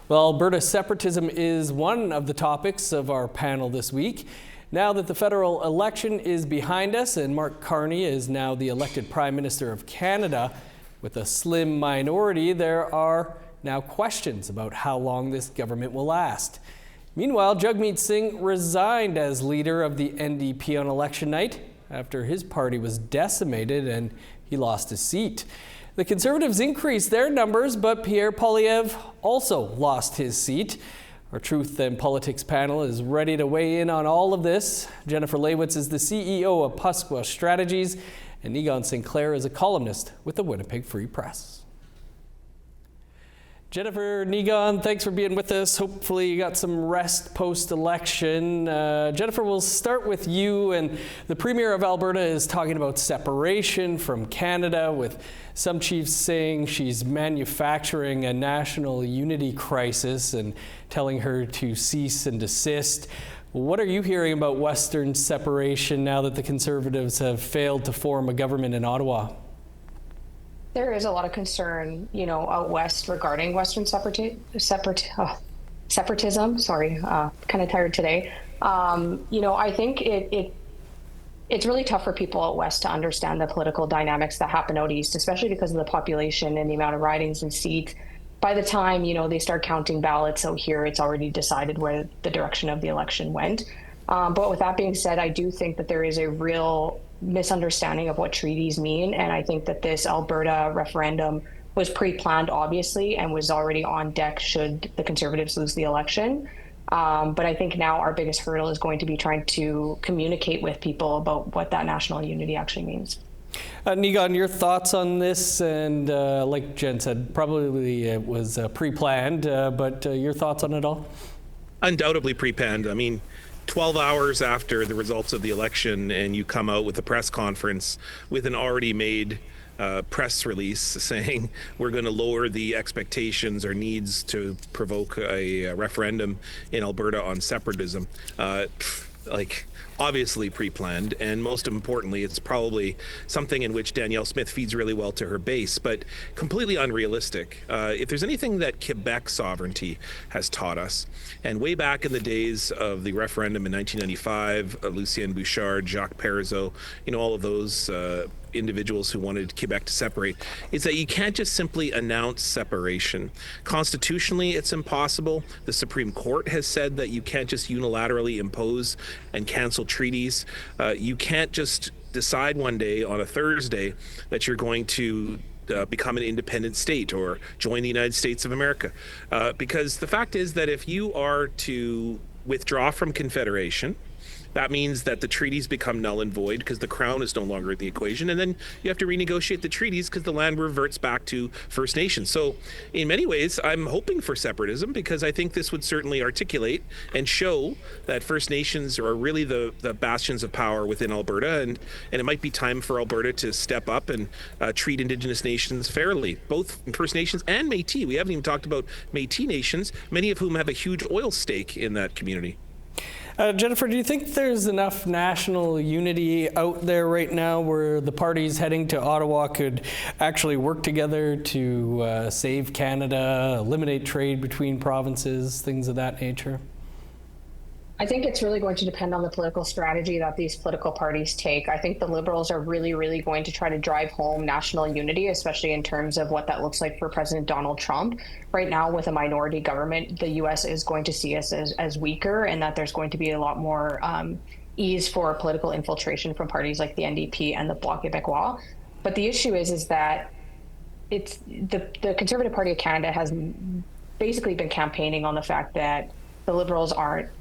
Well, Alberta separatism is one of the topics of our panel this week. Now that the federal election is behind us and Mark Carney is now the elected Prime Minister of Canada, with a slim minority, there are now questions about how long this government will last. Meanwhile, Jagmeet Singh resigned as leader of the NDP on election night after his party was decimated and he lost his seat. The Conservatives increased their numbers, but Pierre Poilievre also lost his seat. Our Truth and Politics panel is ready to weigh in on all of this. Jennifer Lewitz is the CEO of Pasqua Strategies, and Neegon Sinclair is a columnist with the Winnipeg Free Press. Jennifer, Neegon, thanks for being with us. Hopefully you got some rest post-election. Jennifer, we'll start with you. And the Premier of Alberta is talking about separation from Canada, with some chiefs saying she's manufacturing a national unity crisis and telling her to cease and desist. What are you hearing about Western separation now that the Conservatives have failed to form a government in Ottawa? There is a lot of concern, out west regarding Western separatism. Sorry, kind of tired today. I think it's really tough for people out west to understand the political dynamics that happen out east, especially because of the population and the amount of ridings and seats. By the time, they start counting ballots out here, it's already decided where the direction of the election went. But with that being said, I do think that there is a real misunderstanding of what treaties mean. And I think that this Alberta referendum was pre-planned, obviously, and was already on deck should the Conservatives lose the election. But I think now our biggest hurdle is going to be trying to communicate with people about what that national unity actually means. Neegon, your thoughts on this? And like Jen said, probably it was pre-planned, but your thoughts on it all? Undoubtedly pre-planned. 12 hours after the results of the election and you come out with a press conference with an already made press release saying we're going to lower the expectations or needs to provoke a referendum in Alberta on separatism. Obviously pre-planned, and most importantly, it's probably something in which Danielle Smith feeds really well to her base, but completely unrealistic. If there's anything that Quebec sovereignty has taught us, and way back in the days of the referendum in 1995, Lucien Bouchard, Jacques Parizeau, all of those individuals who wanted Quebec to separate, is that you can't just simply announce separation. Constitutionally, it's impossible. The Supreme Court has said that you can't just unilaterally impose and cancel treaties. You can't just decide one day on a Thursday that you're going to become an independent state or join the United States of America. Because the fact is that if you are to withdraw from Confederation, that means that the treaties become null and void because the Crown is no longer in the equation. And then you have to renegotiate the treaties because the land reverts back to First Nations. So in many ways, I'm hoping for separatism because I think this would certainly articulate and show that First Nations are really the bastions of power within Alberta. And it might be time for Alberta to step up and treat Indigenous nations fairly, both First Nations and Métis. We haven't even talked about Métis nations, many of whom have a huge oil stake in that community. Jennifer, do you think there's enough national unity out there right now where the parties heading to Ottawa could actually work together to save Canada, eliminate trade between provinces, things of that nature? I think it's really going to depend on the political strategy that these political parties take. I think the Liberals are really, really going to try to drive home national unity, especially in terms of what that looks like for President Donald Trump. Right now, with a minority government, the U.S. is going to see us as weaker, and that there's going to be a lot more ease for political infiltration from parties like the NDP and the Bloc Québécois. But the issue is that it's the Conservative Party of Canada has basically been campaigning on the fact that the Liberals aren't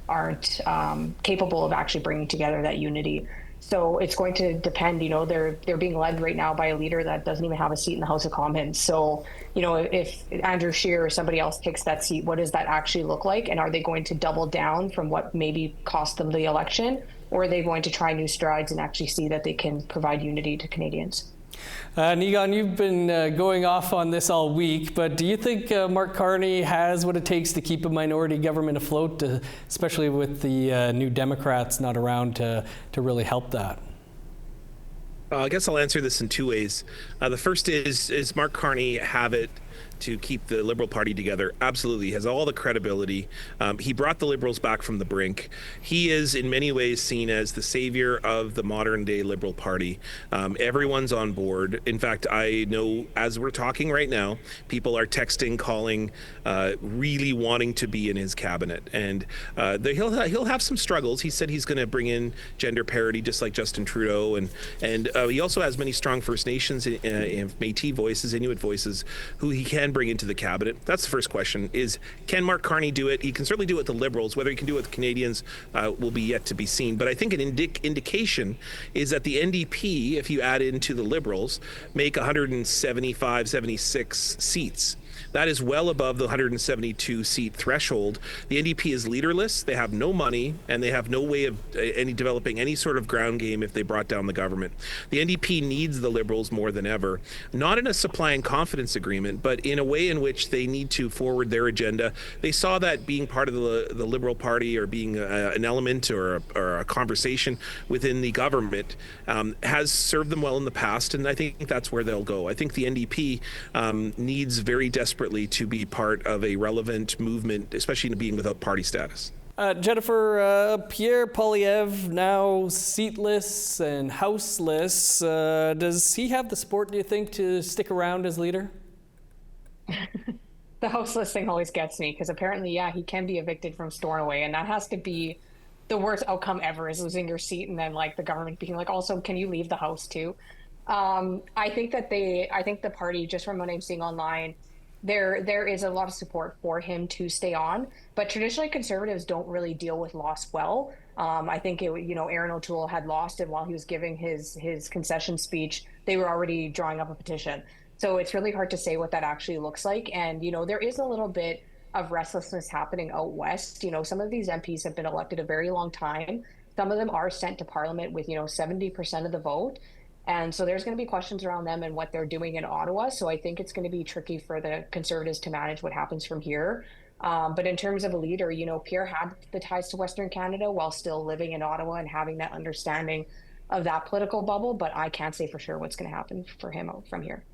capable of actually bringing together that unity. So it's going to depend, they're being led right now by a leader that doesn't even have a seat in the House of Commons. So, if Andrew Scheer or somebody else takes that seat, what does that actually look like? And are they going to double down from what maybe cost them the election? Or are they going to try new strides and actually see that they can provide unity to Canadians? Neegon, you've been going off on this all week, but do you think Mark Carney has what it takes to keep a minority government afloat, especially with the New Democrats not around to really help that? I guess I'll answer this in two ways. The first is Mark Carney have it to keep the Liberal Party together. Absolutely, he has all the credibility. He brought the Liberals back from the brink. He is in many ways seen as the savior of the modern day Liberal Party. Everyone's on board. In fact, I know as we're talking right now, people are texting, calling, really wanting to be in his cabinet. And he'll have some struggles. He said he's going to bring in gender parity, just like Justin Trudeau, and he also has many strong First Nations and Métis voices, Inuit voices, who he can bring into the cabinet. That's the first question: is can Mark Carney do it? He can certainly do it with the Liberals. Whether he can do it with Canadians will be yet to be seen. But I think an indication is that the NDP, if you add into the Liberals, make 175, 76 seats. That is well above the 172 seat threshold. The NDP is leaderless. They have no money, and they have no way of developing any sort of ground game if they brought down the government. The NDP needs the Liberals more than ever, not in a supply and confidence agreement, but in a way in which they need to forward their agenda. They saw that being part of the Liberal Party, or being an element or a conversation within the government, has served them well in the past, and I think that's where they'll go. I think the NDP needs very desperately to be part of a relevant movement, especially being without party status. Jennifer, Pierre Poilievre, now seatless and houseless. Does he have the support, do you think, to stick around as leader? The houseless thing always gets me, because apparently, yeah, he can be evicted from Stornoway, and that has to be the worst outcome ever, is losing your seat and then like the government being like, also, can you leave the house too? I think the party, just from what I'm seeing online, there is a lot of support for him to stay on, but traditionally Conservatives don't really deal with loss well. I think Aaron O'Toole had lost, and while he was giving his concession speech, they were already drawing up a petition. So it's really hard to say what that actually looks like. And there is a little bit of restlessness happening out west. Some of these MPs have been elected a very long time. Some of them are sent to Parliament with 70% of the vote. And so there's going to be questions around them and what they're doing in Ottawa. So I think it's going to be tricky for the Conservatives to manage what happens from here. But in terms of a leader, Pierre had the ties to Western Canada while still living in Ottawa and having that understanding of that political bubble. But I can't say for sure what's going to happen for him from here.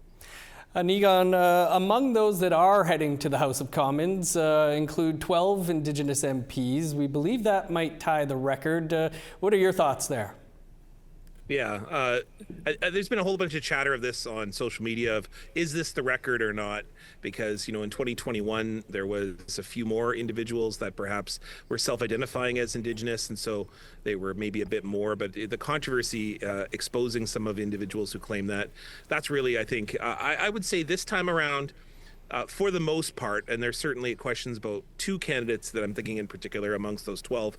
Niigaan, among those that are heading to the House of Commons include 12 Indigenous MPs. We believe that might tie the record. What are your thoughts there? Yeah, there's been a whole bunch of chatter of this on social media of, is this the record or not? Because, in 2021, there was a few more individuals that perhaps were self-identifying as Indigenous, and so they were maybe a bit more. But the controversy exposing some of individuals who claim that's really, I think, I would say this time around, for the most part, and there's certainly questions about two candidates that I'm thinking in particular amongst those 12,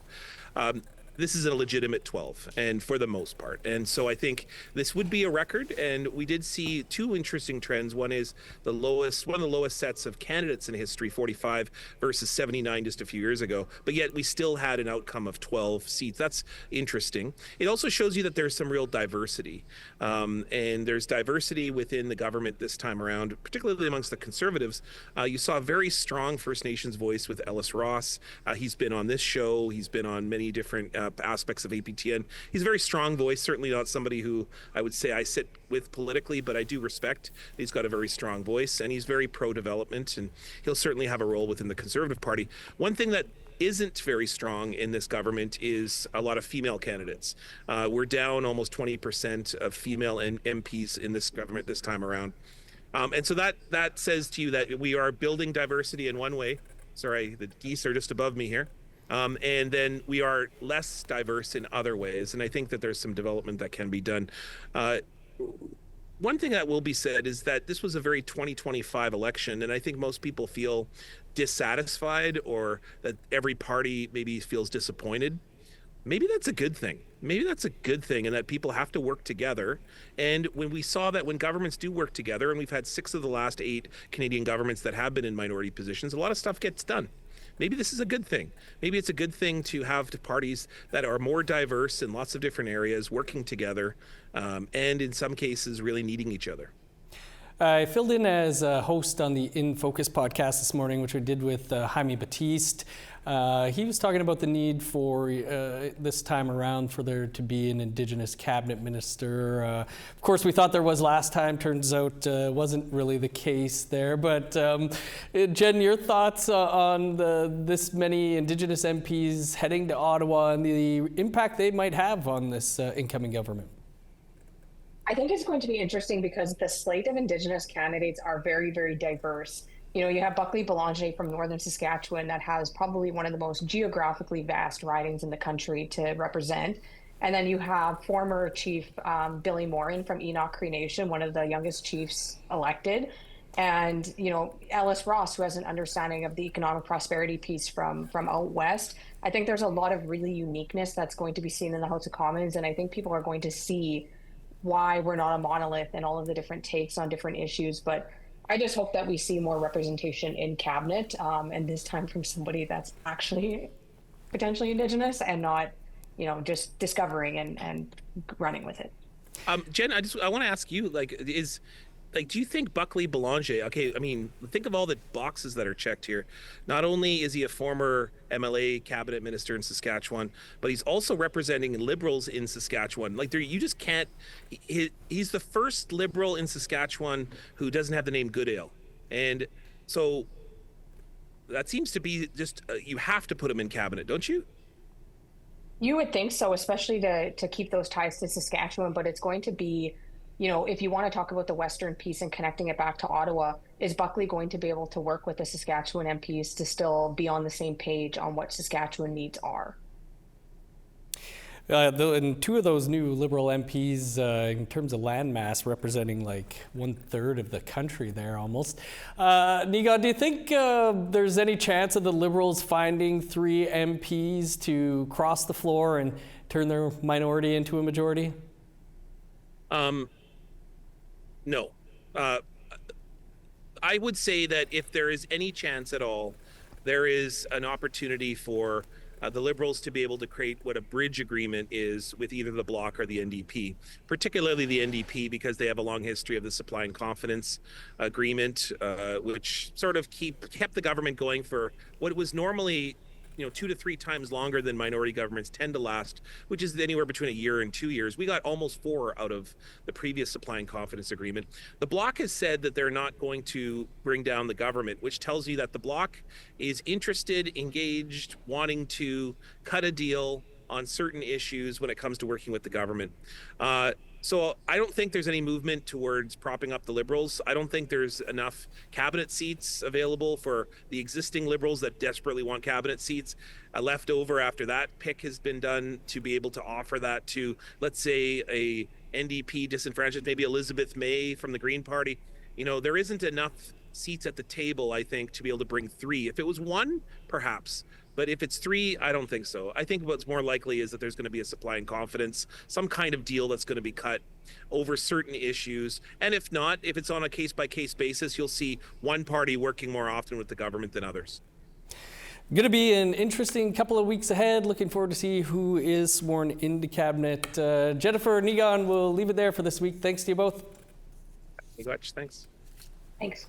this is a legitimate 12, and for the most part. And so I think this would be a record, and we did see two interesting trends. One is one of the lowest sets of candidates in history, 45 versus 79 just a few years ago, but yet we still had an outcome of 12 seats. That's interesting. It also shows you that there's some real diversity, and there's diversity within the government this time around, particularly amongst the Conservatives. You saw a very strong First Nations voice with Ellis Ross. He's been on this show. He's been on many different aspects of APTN. He's a very strong voice, certainly not somebody who I would say I sit with politically, but I do respect. He's got a very strong voice, and he's very pro-development, and he'll certainly have a role within the Conservative Party. One thing that isn't very strong in this government is a lot of female candidates. We're down almost 20% of female MPs in this government this time around. And so that says to you that we are building diversity in one way. Sorry, the geese are just above me here. And then we are less diverse in other ways. And I think that there's some development that can be done. One thing that will be said is that this was a very 2025 election, and I think most people feel dissatisfied, or that every party maybe feels disappointed. Maybe that's a good thing. Maybe that's a good thing, and that people have to work together. And when we saw that when governments do work together, and we've had 6 of the last 8 Canadian governments that have been in minority positions, a lot of stuff gets done. Maybe this is a good thing. Maybe it's a good thing to have parties that are more diverse in lots of different areas, working together, and in some cases really needing each other. I filled in as a host on the In Focus podcast this morning, which we did with Jaime Batiste. He was talking about the need for this time around for there to be an Indigenous cabinet minister. Of course, we thought there was last time. Turns out wasn't really the case there. But Jen, your thoughts on this many Indigenous MPs heading to Ottawa and the impact they might have on this incoming government? I think it's going to be interesting because the slate of Indigenous candidates are very, very diverse. You know, you have Buckley Boulanger from northern Saskatchewan that has probably one of the most geographically vast ridings in the country to represent. And then you have former Chief Billy Morin from Enoch Cree Nation, one of the youngest chiefs elected. And, you know, Ellis Ross, who has an understanding of the economic prosperity piece from out west. I think there's a lot of really uniqueness that's going to be seen in the House of Commons. And I think people are going to see why we're not a monolith and all of the different takes on different issues. But I just hope that we see more representation in cabinet, and this time from somebody that's actually potentially Indigenous and not, you know, just discovering and running with it. Jen, I want to ask you, do you think Buckley Boulanger, okay, I mean, think of all the boxes that are checked here. Not only is he a former MLA cabinet minister in Saskatchewan, but he's also representing Liberals in Saskatchewan. You just can't, he's the first Liberal in Saskatchewan who doesn't have the name Goodale. And so that seems to be just, you have to put him in cabinet, don't you? You would think so, especially to keep those ties to Saskatchewan, but it's going to be, you know, if you want to talk about the Western piece and connecting it back to Ottawa, is Buckley going to be able to work with the Saskatchewan MPs to still be on the same page on what Saskatchewan needs are? And two of those new Liberal MPs, in terms of landmass, representing like 1/3 of the country there almost. Niigaan, do you think there's any chance of the Liberals finding 3 MPs to cross the floor and turn their minority into a majority? No. I would say that if there is any chance at all, there is an opportunity for the Liberals to be able to create what a bridge agreement is with either the Bloc or the NDP, particularly the NDP, because they have a long history of the supply and confidence agreement, which sort of kept the government going for what was normally 2 to 3 times longer than minority governments tend to last, which is anywhere between a year and 2 years. We got almost 4 out of the previous supply and confidence agreement. The Bloc has said that they're not going to bring down the government, which tells you that the Bloc is interested, engaged, wanting to cut a deal on certain issues when it comes to working with the government. So I don't think there's any movement towards propping up the Liberals. I don't think there's enough cabinet seats available for the existing Liberals that desperately want cabinet seats left over after that pick has been done to be able to offer that to, let's say, a NDP disenfranchised, maybe Elizabeth May from the Green Party. There isn't enough seats at the table, I think, to be able to bring 3. If it was 1, perhaps. But if it's 3, I don't think so. I think what's more likely is that there's going to be a supply and confidence, some kind of deal that's going to be cut over certain issues. And if not, if it's on a case-by-case basis, you'll see one party working more often with the government than others. Going to be an interesting couple of weeks ahead. Looking forward to see who is sworn into cabinet. Jennifer, Niigaan, we'll leave it there for this week. Thanks to you both. Thanks. Thanks.